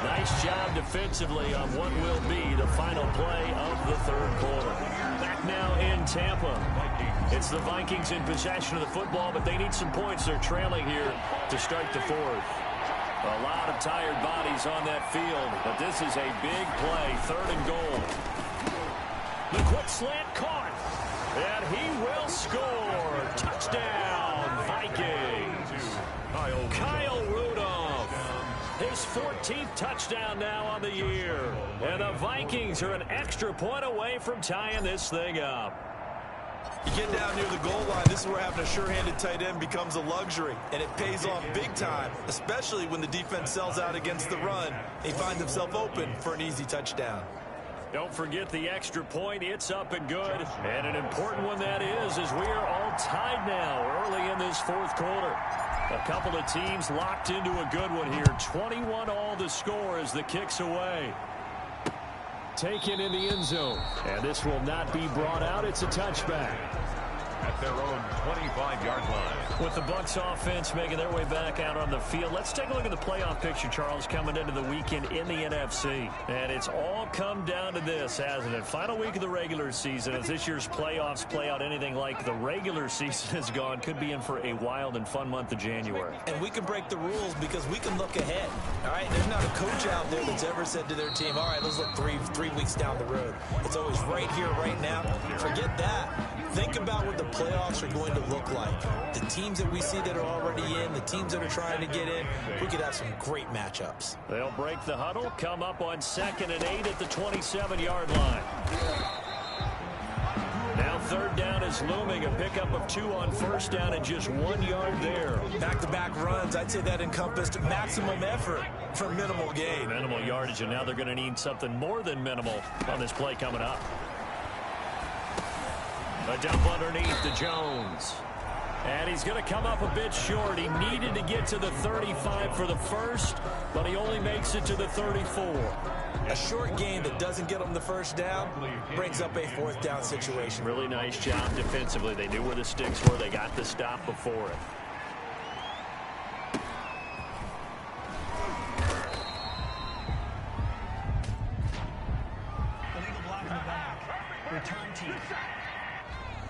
Nice job defensively on what will be the final play of the 3rd quarter. Back now in Tampa. It's the Vikings in possession of the football, but they need some points. They're trailing here to start the 4th. A lot of tired bodies on that field, but this is a big play. 3rd and goal. The quick slant caught. And he will score. Touchdown, Vikings. Kyle Rudolph. His 14th touchdown now on the year. And the Vikings are an extra point away from tying this thing up. You get down near the goal line, this is where having a sure-handed tight end becomes a luxury. And it pays off big time, especially when the defense sells out against the run. He finds himself open for an easy touchdown. Don't forget the extra point. It's up and good. And an important one that is, as we are all tied now early in this 4th quarter. A couple of teams locked into a good one here. 21 all to score as the kick's away. Taken in the end zone. And this will not be brought out. It's a touchback. At their own 25-yard line. With the Bucs offense making their way back out on the field, let's take a look at the playoff picture, Charles, coming into the weekend in the NFC. And it's all come down to this, hasn't it? Final week of the regular season. As this year's playoffs play out anything like the regular season has gone, could be in for a wild and fun month of January. And we can break the rules because we can look ahead. All right, there's not a coach out there that's ever said to their team, all right, let's look three weeks down the road. It's always right here, right now. Forget that. Think about what the playoffs are going to look like. The teams that we see that are already in, the teams that are trying to get in, we could have some great matchups. They'll break the huddle, come up on 2nd and 8 at the 27-yard line. Now 3rd down is looming, a pickup of 2 on 1st down and just 1 yard there. Back-to-back runs, I'd say that encompassed maximum effort for minimal gain. Minimal yardage, and now they're going to need something more than minimal on this play coming up. A dump underneath to Jones. And he's going to come up a bit short. He needed to get to the 35 for the first, but he only makes it to the 34. A short gain that doesn't get him the 1st down brings up a 4th down situation. Really nice job defensively. They knew where the sticks were. They got the stop before it. Illegal block in the back. Return team.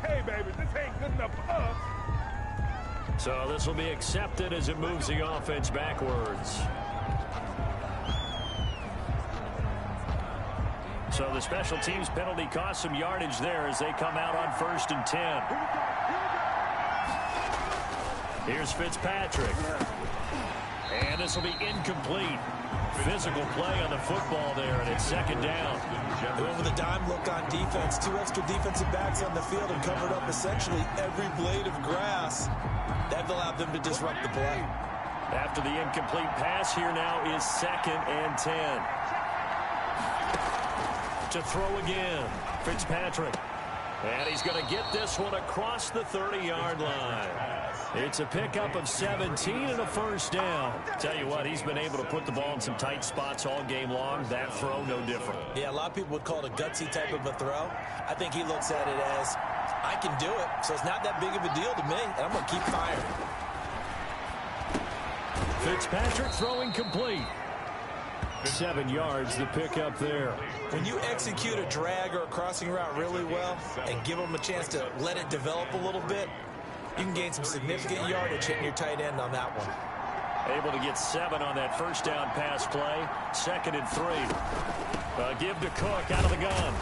Hey, baby, this ain't good enough for us. So this will be accepted as it moves the offense backwards. So the special teams penalty cost some yardage there as they come out on 1st and 10. Here's Fitzpatrick. And this will be incomplete. Physical play on the football there, and it's 2nd down. They went with a dime look on defense. 2 extra defensive backs on the field and covered up essentially every blade of grass. That allowed them to disrupt the play. After the incomplete pass, here now is 2nd and 10. To throw again, Fitzpatrick. And he's going to get this one across the 30-yard line. It's a pickup of 17 and a 1st down. Tell you what, he's been able to put the ball in some tight spots all game long. That throw, no different. Yeah, a lot of people would call it a gutsy type of a throw. I think he looks at it as, I can do it, so it's not that big of a deal to me, and I'm going to keep firing. Fitzpatrick throwing complete. 7 yards, the pickup there. When you execute a drag or a crossing route really well and give them a chance to let it develop a little bit, you can gain some significant yardage hitting your tight end on that one. Able to get 7 on that 1st down pass play. 2nd and 3. Give to Cook out of the gun.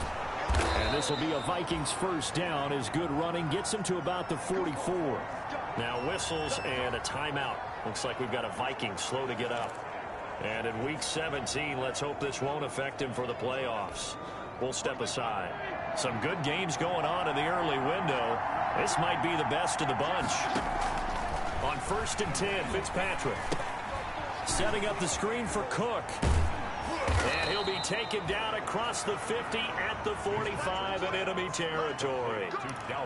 And this will be a Vikings 1st down as good running gets him to about the 44. Now whistles and a timeout. Looks like we've got a Viking slow to get up. And in week 17, let's hope this won't affect him for the playoffs. We'll step aside. Some good games going on in the early window. This might be the best of the bunch. On 1st and 10, Fitzpatrick. Setting up the screen for Cook. And he'll be taken down across the 50 at the 45 in enemy territory.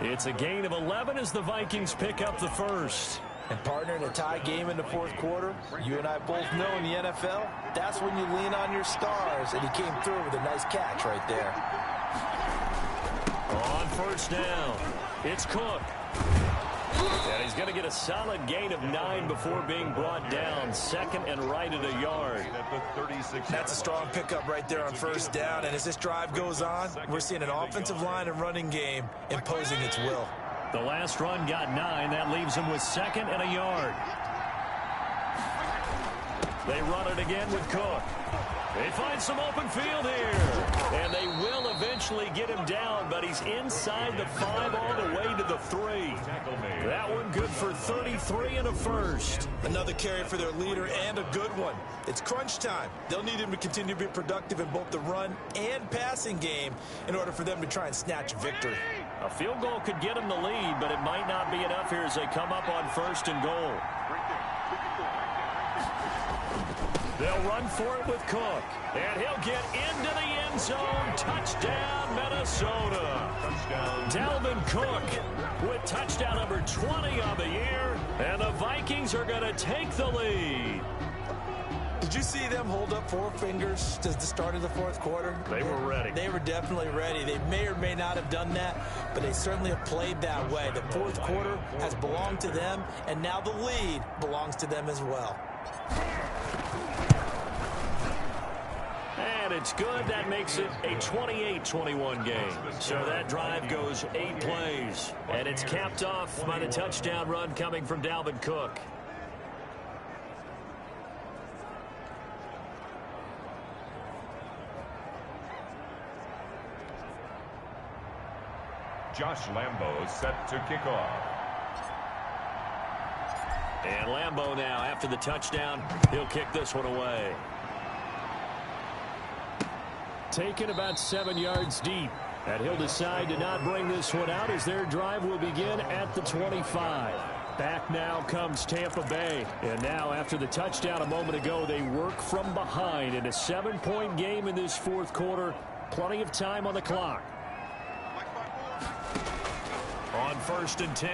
It's a gain of 11 as the Vikings pick up the first. And partner, in a tie game in the fourth quarter, you and I both know in the NFL, that's when you lean on your stars, and he came through with a nice catch right there. On first down, it's Cook. And he's going to get a solid gain of 9 before being brought down. Second and right at a yard. That's a strong pickup right there on first down. And as this drive goes on, we're seeing an offensive line and running game imposing its will. The last run got 9. That leaves him with second and a yard. They run it again with Cook. They find some open field here. And they will eventually get him down, but he's inside the 5 all the way to the 3. That one good for 33 and a first. Another carry for their leader and a good one. It's crunch time. They'll need him to continue to be productive in both the run and passing game in order for them to try and snatch victory. A field goal could get him the lead, but it might not be enough here as they come up on first and goal. They'll run for it with Cook. And he'll get into the end zone. Touchdown, Minnesota. Touchdown. Dalvin Cook with touchdown number 20 on the year. And the Vikings are going to take the lead. Did you see them hold up 4 fingers to the start of the fourth quarter? They were ready. They were definitely ready. They may or may not have done that, but they certainly have played that way. The fourth quarter has belonged to them, and now the lead belongs to them as well. And it's good. That makes it a 28-21 game. So that drive goes 8 plays. And it's capped off by the touchdown run coming from Dalvin Cook. Josh Lambo set to kick off. And Lambo now, after the touchdown, he'll kick this one away. Taken about 7 yards deep. And he'll decide to not bring this one out as their drive will begin at the 25. Back now comes Tampa Bay. And now after the touchdown a moment ago, they work from behind in a 7-point game in this fourth quarter. Plenty of time on the clock. On first and 10,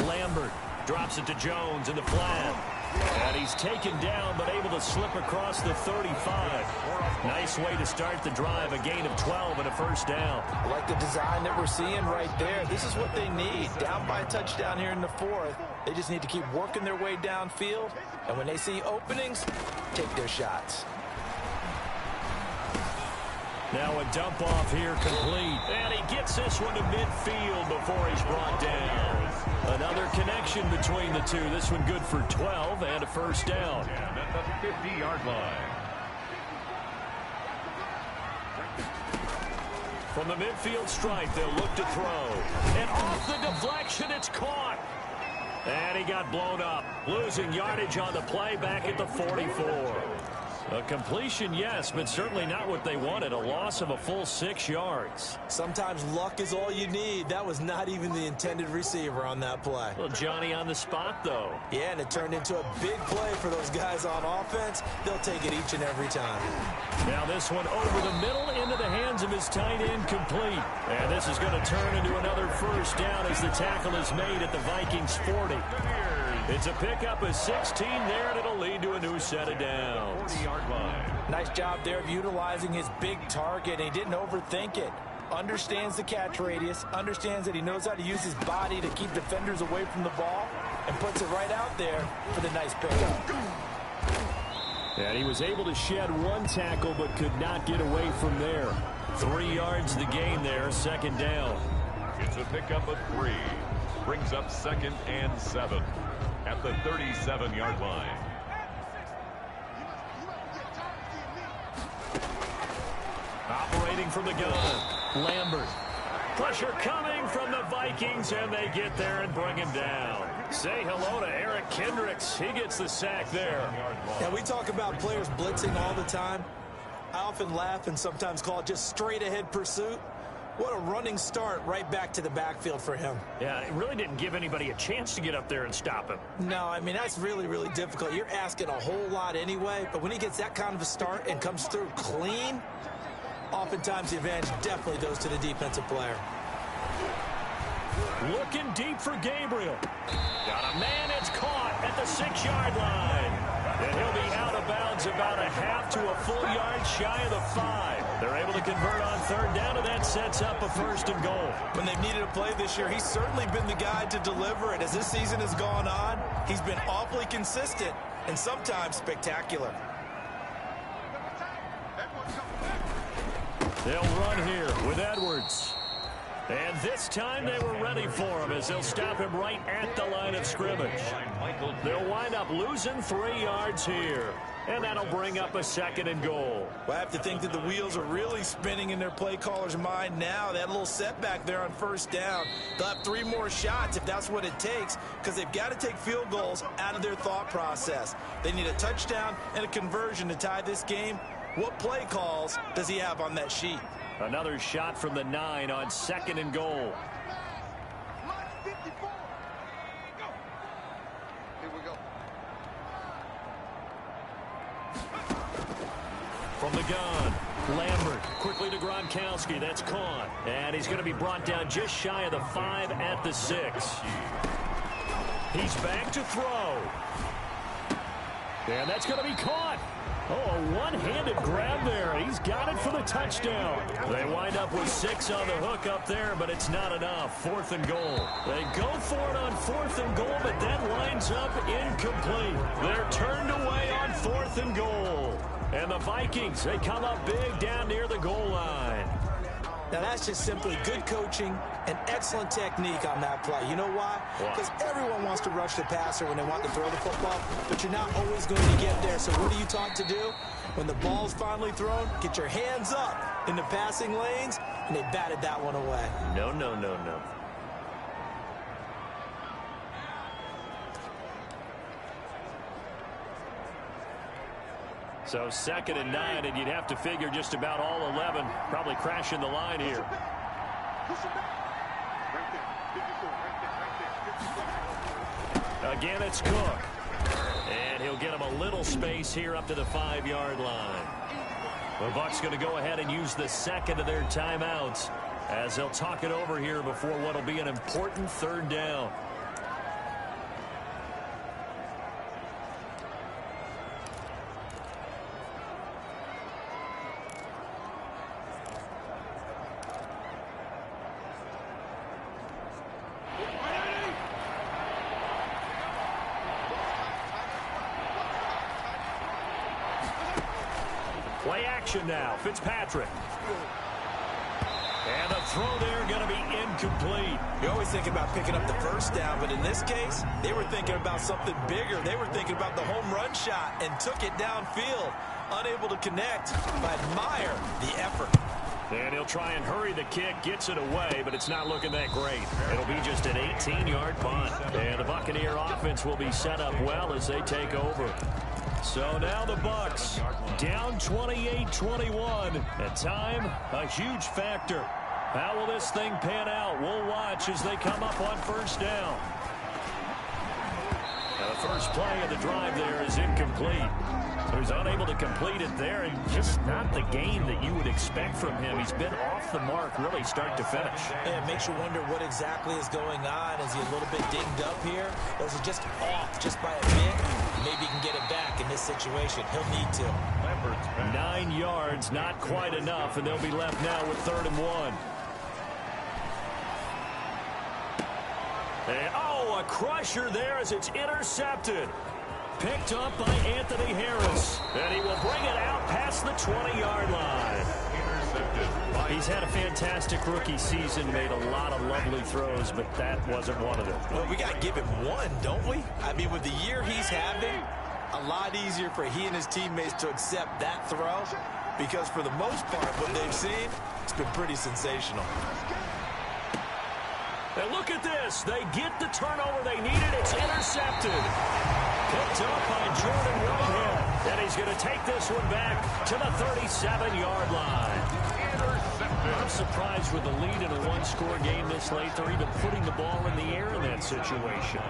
Lambert drops it to Jones in the flat. And he's taken down, but able to slip across the 35. Nice way to start the drive, a gain of 12 and a first down. I like the design that we're seeing right there. This is what they need. Down by a touchdown here in the fourth. They just need to keep working their way downfield. And when they see openings, take their shots. Now a dump off here complete. And he gets this one to midfield before he's brought down. Another connection between the two. This one good for 12 and a first down. And at the 50-yard line. From the midfield stripe, they'll look to throw. And off the deflection, it's caught. And he got blown up. Losing yardage on the play back at the 44. A completion, yes, but certainly not what they wanted. A loss of a full 6 yards. Sometimes luck is all you need. That was not even the intended receiver on that play. Well, Johnny on the spot, though. Yeah, and it turned into a big play for those guys on offense. They'll take it each and every time. Now this one over the middle into the hands of his tight end complete. And this is going to turn into another first down as the tackle is made at the Vikings 40. It's a pickup of 16 there, and it'll lead to a new set of downs. 40-yard line. Nice job there of utilizing his big target. He didn't overthink it. Understands the catch radius, understands that he knows how to use his body to keep defenders away from the ball, and puts it right out there for the nice pickup. And he was able to shed one tackle but could not get away from there. 3 yards the gain there, second down. It's a pickup of 3. Brings up 2nd and 7 at the 37-yard line. Operating from the gun, Lambert. Pressure coming from the Vikings, and they get there and bring him down. Say hello to Eric Kendricks. He gets the sack there. Yeah, we talk about players blitzing all the time. I often laugh and sometimes call it just straight-ahead pursuit. What a running start right back to the backfield for him. Yeah, it really didn't give anybody a chance to get up there and stop him. No, I mean, that's really, really difficult. You're asking a whole lot anyway, but when he gets that kind of a start and comes through clean, oftentimes the advantage definitely goes to the defensive player. Looking deep for Gabriel. Got a man, it's caught at the 6-yard line. And he'll be out of bounds about a half to a full yard shy of the 5. They're able to convert on third down, and that sets up a 1st and goal. When they've needed a play this year, he's certainly been the guy to deliver it. As this season has gone on, he's been awfully consistent and sometimes spectacular. They'll run here with Edwards. And this time they were ready for him as they'll stop him right at the line of scrimmage. They'll wind up losing 3 yards here. And that'll bring up a 2nd and goal. Well, I have to think that the wheels are really spinning in their play caller's mind now. That little setback there on 1st down. They'll have 3 more shots if that's what it takes, because they've got to take field goals out of their thought process. They need a touchdown and a conversion to tie this game. What play calls does he have on that sheet? Another shot from the 9 on 2nd and goal. From the gun, Lambert quickly to Gronkowski. That's caught. And he's going to be brought down just shy of the 5 at the 6. He's back to throw. And that's going to be caught. Oh, a one-handed grab there. He's got it for the touchdown. They wind up with 6 on the hook up there, but it's not enough. 4th and goal. They go for it on 4th and goal, but that lines up incomplete. They're turned away on 4th and goal. And the Vikings, they come up big down near the goal line. Now, that's just simply good coaching and excellent technique on that play. You know why? Because everyone wants to rush the passer when they want to throw the football, but you're not always going to get there. So what are you taught to do? When the ball's finally thrown, get your hands up in the passing lanes, and they batted that one away. No, no, no, no. So 2nd and 9, and you'd have to figure just about all 11 probably crashing the line here. Again, it's Cook. And he'll get him a little space here up to the 5-yard line. The Bucs going to go ahead and use the 2nd of their timeouts as they'll talk it over here before what will be an important 3rd down. Play action now. Fitzpatrick. And the throw there going to be incomplete. You're always thinking about picking up the 1st down, but in this case, they were thinking about something bigger. They were thinking about the home run shot and took it downfield. Unable to connect, but admire the effort. And he'll try and hurry the kick, gets it away, but it's not looking that great. It'll be just an 18-yard punt. And the Buccaneer offense will be set up well as they take over. So now the Bucs down 28-21. At time, a huge factor. How will this thing pan out? We'll watch as they come up on 1st down. Now the first play of the drive there is incomplete. So he's unable to complete it there, and just not the game that you would expect from him. He's been off the mark really start to finish. Yeah, it makes you wonder what exactly is going on. Is he a little bit dinged up here? Or is it just off just by a bit? Maybe he can get it back in this situation. He'll need to. 9 yards, not quite enough, and they'll be left now with 3rd and 1. And, oh, a crusher there as it's intercepted. Picked up by Anthony Harris. And he will bring it out past the 20-yard line. He's had a fantastic rookie season, made a lot of lovely throws, but that wasn't one of them. Well, we got to give him one, don't we? I mean, with the year he's having, a lot easier for he and his teammates to accept that throw, because for the most part, what they've seen, it's been pretty sensational. And look at this. They get the turnover they needed. It's intercepted. Picked up by Jordan Whitehead. And he's going to take this one back to the 37-yard line. I'm surprised with the lead in a one-score game this late. They're even putting the ball in the air in that situation.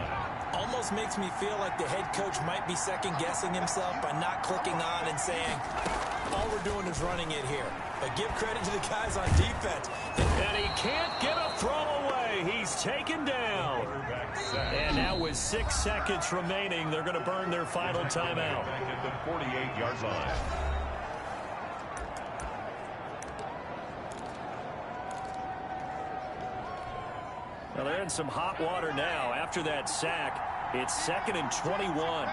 Almost makes me feel like the head coach might be second-guessing himself by not clicking on and saying, all we're doing is running it here. But give credit to the guys on defense. And he can't get a throw away. He's taken down. And now with 6 seconds remaining, they're going to burn their final timeout. At the 48-yard line. Well, they're in some hot water now. After that sack, it's 2nd and 21.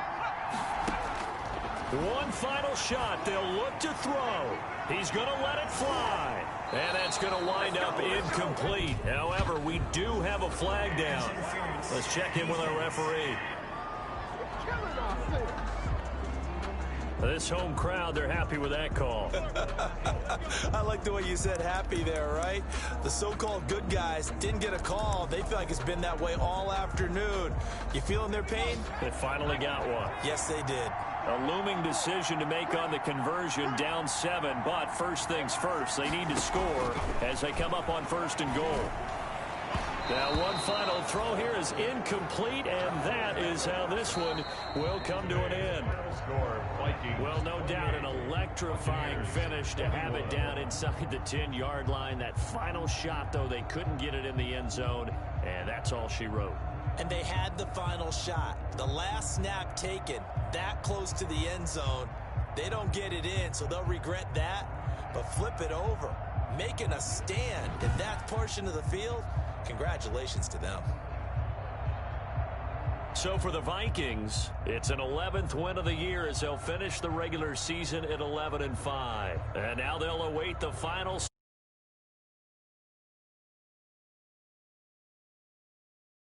One final shot. They'll look to throw. He's going to let it fly. And that's going to wind up incomplete. However, we do have a flag down. Let's check in with our referee. This home crowd, they're happy with that call. I like the way you said happy there, right? The so-called good guys didn't get a call. They feel like it's been that way all afternoon. You feeling their pain? They finally got one. Yes, they did. A looming decision to make on the conversion, down 7. But first things first, they need to score as they come up on 1st and goal. Now one final throw here is incomplete, and that is how this one will come to an end. Well, no doubt an electrifying finish to have it down inside the 10-yard line. That final shot, though, they couldn't get it in the end zone, and that's all she wrote. And they had the final shot. The last snap taken that close to the end zone. They don't get it in, so they'll regret that. But flip it over, making a stand in that portion of the field. Congratulations to them. So for the Vikings, it's an 11th win of the year as they'll finish the regular season at 11-5. And now they'll await the final